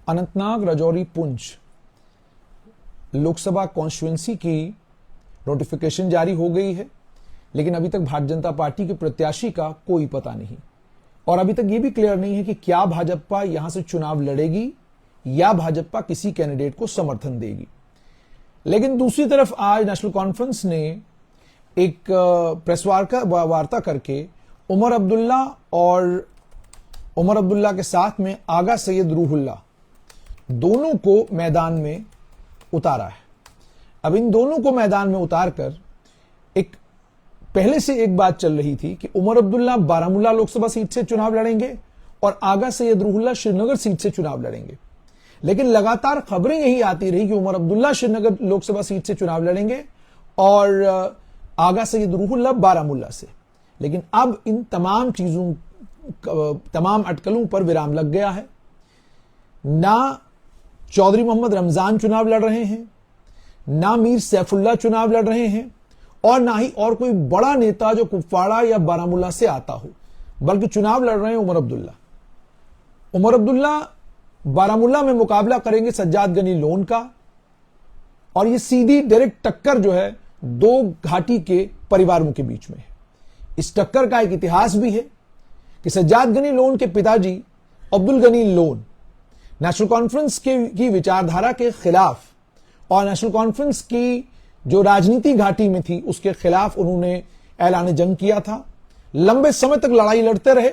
Anantnag, Rajouri, Poonch Lok Sabha constituency की notification जारी हो गई है, लेकिन अभी तक भारतीय जनता पार्टी के प्रत्याशी का कोई पता नहीं और अभी तक यह भी क्लियर नहीं है कि क्या भाजपा यहां से चुनाव लड़ेगी या भाजपा किसी कैंडिडेट को समर्थन देगी। लेकिन दूसरी तरफ आज नेशनल कॉन्फ्रेंस ने एक प्रेस वार्ता करके उमर अब्दुल्ला के साथ में आगा सैयद रूहुल्लाह दोनों को मैदान में उतारा है। अब इन दोनों को मैदान में उतारकर पहले से एक बात चल रही थी कि उमर अब्दुल्ला बारामूला लोकसभा सीट से चुनाव लड़ेंगे और आगा सैयद रूहुल्लाह श्रीनगर सीट से चुनाव लड़ेंगे, लेकिन लगातार खबरें यही आती रही कि उमर अब्दुल्ला श्रीनगर लोकसभा सीट से चुनाव लड़ेंगे और आगा सैयद रूहुल्लाह बारामूला से। लेकिन अब इन तमाम अटकलों पर विराम लग गया है। ना चौधरी मोहम्मद रमजान चुनाव लड़ रहे हैं, ना मीर सैफुल्लाह चुनाव लड़ रहे हैं और ना ही और कोई बड़ा नेता जो कुपवाड़ा या बारामूला से आता हो, बल्कि चुनाव लड़ रहे हैं उमर अब्दुल्ला बारामूला में मुकाबला करेंगे सज्जाद गनी लोन का। और ये सीधी डायरेक्ट टक्कर जो है दो घाटी के परिवारों के बीच में है। इस टक्कर का एक इतिहास भी है कि सज्जाद गनी लोन के पिताजी अब्दुल गनी लोन नेशनल कॉन्फ्रेंस की विचारधारा के खिलाफ और नेशनल कॉन्फ्रेंस की जो राजनीति घाटी में थी उसके खिलाफ उन्होंने ऐलान जंग किया था। लंबे समय तक लड़ाई लड़ते रहे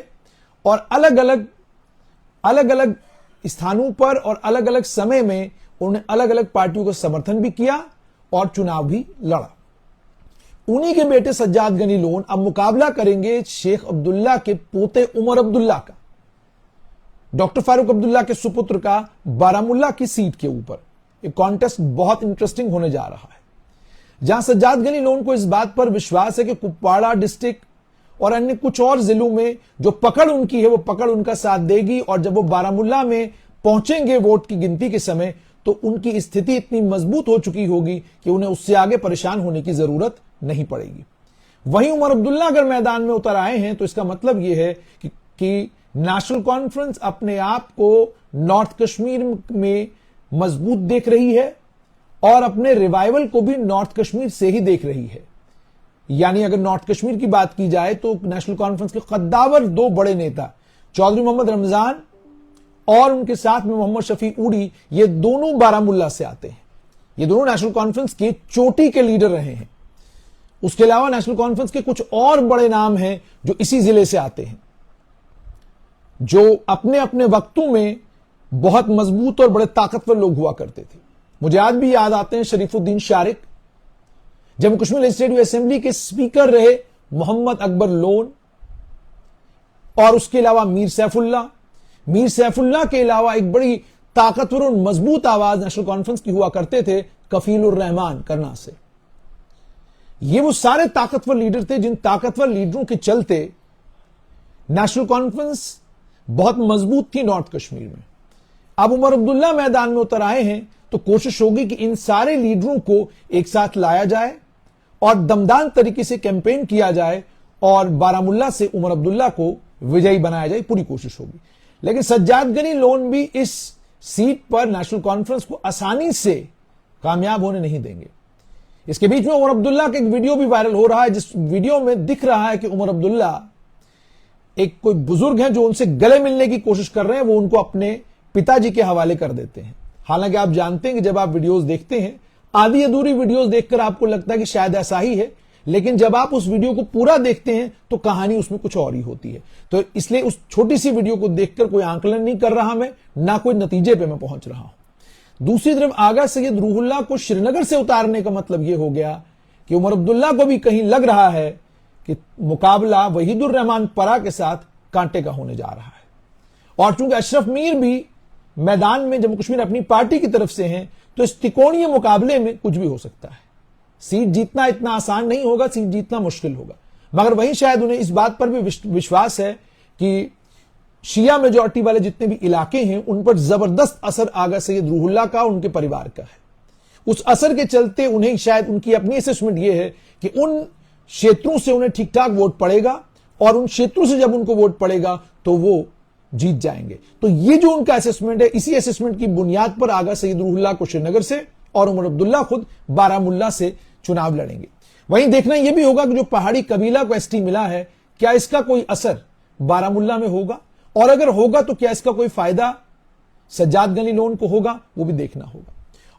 और अलग अलग स्थानों पर और अलग अलग समय में उन्होंने अलग अलग पार्टियों का समर्थन भी किया और चुनाव भी लड़ा। उन्हीं के बेटे सज्जाद गनी लोन अब मुकाबला करेंगे शेख अब्दुल्ला के पोते उमर अब्दुल्ला का, डॉक्टर फारूक अब्दुल्ला के सुपुत्र का बारामूला की सीट के ऊपर। एक कॉन्टेस्ट बहुत इंटरेस्टिंग होने जा रहा है, जहां सज्जाद गनी लोन को इस बात पर विश्वास है कि कुपवाड़ा डिस्ट्रिक्ट और अन्य कुछ और जिलों में जो पकड़ उनकी है वो पकड़ उनका साथ देगी और जब वो बारामूला में पहुंचेंगे वोट की गिनती के समय तो उनकी स्थिति इतनी मजबूत हो चुकी होगी कि उन्हें उससे आगे परेशान होने की जरूरत नहीं पड़ेगी। वहीं उमर अब्दुल्ला अगर मैदान में उतर आए हैं तो इसका मतलब यह है कि नेशनल कॉन्फ्रेंस अपने आप को नॉर्थ कश्मीर में मजबूत देख रही है और अपने रिवाइवल को भी नॉर्थ कश्मीर से ही देख रही है। यानी अगर नॉर्थ कश्मीर की बात की जाए तो नेशनल कॉन्फ्रेंस के कद्दावर दो बड़े नेता चौधरी मोहम्मद रमजान और उनके साथ में मोहम्मद शफी उड़ी, ये दोनों बारामूला से आते हैं। ये दोनों नेशनल कॉन्फ्रेंस के चोटी के लीडर रहे हैं। उसके अलावा नेशनल कॉन्फ्रेंस के कुछ और बड़े नाम हैं जो इसी जिले से आते हैं, जो अपने अपने वक्तों में बहुत मजबूत और बड़े ताकतवर लोग हुआ करते थे। मुझे आज भी याद आते हैं शरीफुद्दीन शारिक, जम्मू कश्मीर लेजिस्लेटिव असेंबली के स्पीकर रहे मोहम्मद अकबर लोन, और उसके अलावा मीर सैफुल्लाह के अलावा एक बड़ी ताकतवर और मजबूत आवाज नेशनल कॉन्फ्रेंस की हुआ करते थे कफीलुर रहमान करना से। ये वो सारे ताकतवर लीडर थे जिन ताकतवर लीडरों के चलते नेशनल कॉन्फ्रेंस बहुत मजबूत थी नॉर्थ कश्मीर में। अब उमर अब्दुल्ला मैदान में उतर आए हैं तो कोशिश होगी कि इन सारे लीडरों को एक साथ लाया जाए और दमदार तरीके से कैंपेन किया जाए और बारामूला से उमर अब्दुल्ला को विजयी बनाया जाए, पूरी कोशिश होगी। लेकिन सज्जाद गनी लोन भी इस सीट पर नेशनल कॉन्फ्रेंस को आसानी से कामयाब होने नहीं देंगे। इसके बीच में उमर अब्दुल्ला का एक वीडियो भी वायरल हो रहा है, जिस वीडियो में दिख रहा है कि उमर अब्दुल्ला एक कोई बुजुर्ग हैं जो उनसे गले मिलने की कोशिश कर रहे हैं, वो उनको अपने पिताजी के हवाले कर देते हैं। हालांकि आप जानते हैं कि जब आप वीडियोस देखते हैं, आधी अधूरी वीडियोस देखकर आपको लगता है कि शायद ऐसा ही है, लेकिन जब आप उस वीडियो को पूरा देखते हैं तो कहानी उसमें कुछ और ही होती है। तो इसलिए उस छोटी सी वीडियो को देखकर कोई आंकलन नहीं कर रहा मैं, ना कोई नतीजे पे मैं पहुंच रहा हूं। दूसरी तरफ आगा सैयद रूहुल्लाह को श्रीनगर से उतारने का मतलब यह हो गया कि उमर अब्दुल्ला को भी कहीं लग रहा है कि मुकाबला वहीदुर रहमान परा के साथ कांटे का होने जा रहा है। और चूंकि अशरफ मीर भी मैदान में जम्मू कश्मीर अपनी पार्टी की तरफ से हैं, तो इस त्रिकोणीय मुकाबले में कुछ भी हो सकता है। सीट जीतना इतना आसान नहीं होगा, सीट जीतना मुश्किल होगा, मगर वहीं शायद उन्हें इस बात पर भी विश्वास है कि शिया मेजॉरिटी वाले जितने भी इलाके हैं उन पर जबरदस्त असर आगा सैयद रूहुल्लाह का, उनके परिवार का है। उस असर के चलते उन्हें शायद उनकी अपनी असेसमेंट यह है कि उन क्षेत्रों से उन्हें ठीक ठाक वोट पड़ेगा और उन क्षेत्रों से जब उनको वोट पड़ेगा तो वो जीत जाएंगे। तो ये जो उनका असेसमेंट है, इसी असेसमेंट की बुनियाद पर आगा सईद रूहुल्लाह को श्रीनगर से और उमर अब्दुल्ला खुद बारामुल्ला से चुनाव लड़ेंगे। वहीं देखना यह भी होगा कि जो पहाड़ी कबीला को एसटी मिला है, क्या इसका कोई असर बारामुल्ला में होगा, और अगर होगा तो क्या इसका कोई फायदा सज्जाद गनी लोन को होगा, वो भी देखना होगा।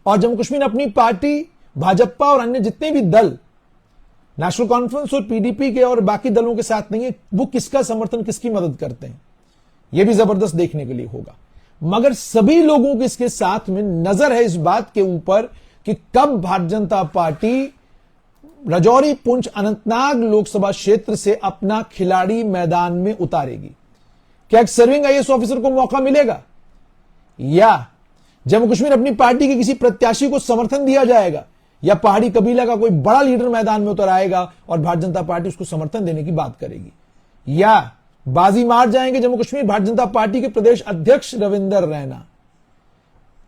और जम्मू कश्मीर अपनी पार्टी, भाजपा और अन्य जितने भी दल नेशनल कॉन्फ्रेंस और पीडीपी के और बाकी दलों के साथ नहीं है, वो किसका समर्थन, किसकी मदद करते हैं, यह भी जबरदस्त देखने के लिए होगा। मगर सभी लोगों के इसके साथ में नजर है इस बात के ऊपर कि कब भारतीय जनता पार्टी राजौरी, पुंछ, अनंतनाग लोकसभा क्षेत्र से अपना खिलाड़ी मैदान में उतारेगी। क्या एक सर्विंग आईएएस ऑफिसर को मौका मिलेगा, या जम्मू कश्मीर अपनी पार्टी के किसी प्रत्याशी को समर्थन दिया जाएगा, या पहाड़ी कबीला का कोई बड़ा लीडर मैदान में उतर आएगा और भारतीय जनता पार्टी उसको समर्थन देने की बात करेगी, या बाजी मार जाएंगे जम्मू कश्मीर भारतीय जनता पार्टी के प्रदेश अध्यक्ष रविंदर रैना,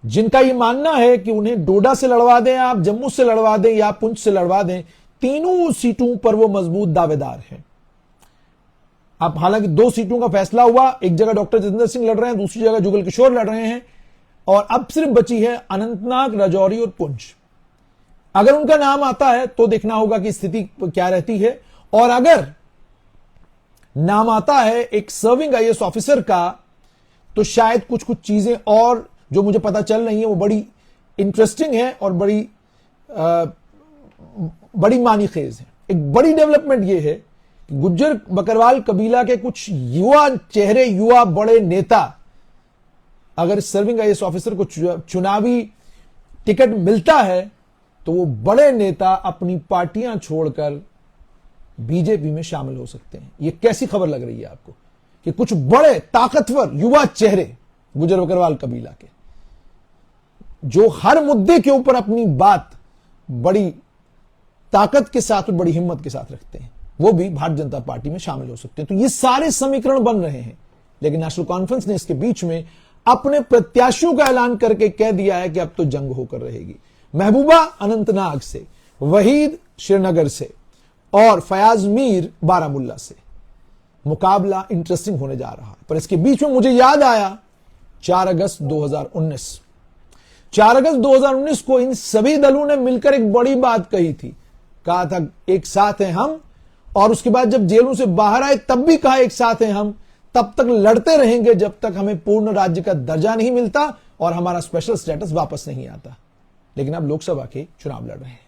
जिनका यह मानना है कि उन्हें डोडा से लड़वा दें आप, जम्मू से लड़वा दें या पुंछ से लड़वा दें, तीनों सीटों पर वो मजबूत दावेदार हैं। अब हालांकि 2 सीटों का फैसला हुआ, एक जगह डॉक्टर जितेंद्र सिंह लड़ रहे हैं, दूसरी जगह जुगल किशोर लड़ रहे हैं, और अब सिर्फ बची है अनंतनाग, राजौरी और पुंछ। अगर उनका नाम आता है तो देखना होगा कि स्थिति क्या रहती है, और अगर नाम आता है एक सर्विंग आईएएस ऑफिसर का, तो शायद कुछ कुछ चीजें और जो मुझे पता चल रही है वो बड़ी इंटरेस्टिंग है और बड़ी मानीखेज है। एक बड़ी डेवलपमेंट ये है कि गुज्जर बकरवाल कबीला के कुछ युवा चेहरे, युवा बड़े नेता, अगर सर्विंग आईएएस ऑफिसर को चुनावी टिकट मिलता है तो वो बड़े नेता अपनी पार्टियां छोड़कर बीजेपी में शामिल हो सकते हैं। ये कैसी खबर लग रही है आपको कि कुछ बड़े ताकतवर युवा चेहरे गुज्जर बकरवाल कबीला के, जो हर मुद्दे के ऊपर अपनी बात बड़ी ताकत के साथ और बड़ी हिम्मत के साथ रखते हैं, वो भी भारतीय जनता पार्टी में शामिल हो सकते हैं। तो ये सारे समीकरण बन रहे हैं, लेकिन नेशनल कॉन्फ्रेंस ने इसके बीच में अपने प्रत्याशियों का ऐलान करके कह दिया है कि अब तो जंग होकर रहेगी। महबूबा अनंतनाग से, वहीद श्रीनगर से और फयाज मीर बारामुल्ला से मुकाबला इंटरेस्टिंग होने जा रहा है। पर इसके बीच में मुझे याद आया 4 अगस्त 2019। 4 अगस्त 2019 को इन सभी दलों ने मिलकर एक बड़ी बात कही थी, कहा था एक साथ हैं हम, और उसके बाद जब जेलों से बाहर आए तब भी कहा एक साथ हैं हम, तब तक लड़ते रहेंगे जब तक हमें पूर्ण राज्य का दर्जा नहीं मिलता और हमारा स्पेशल स्टेटस वापस नहीं आता। लेकिन अब लोकसभा के चुनाव लड़ रहे हैं।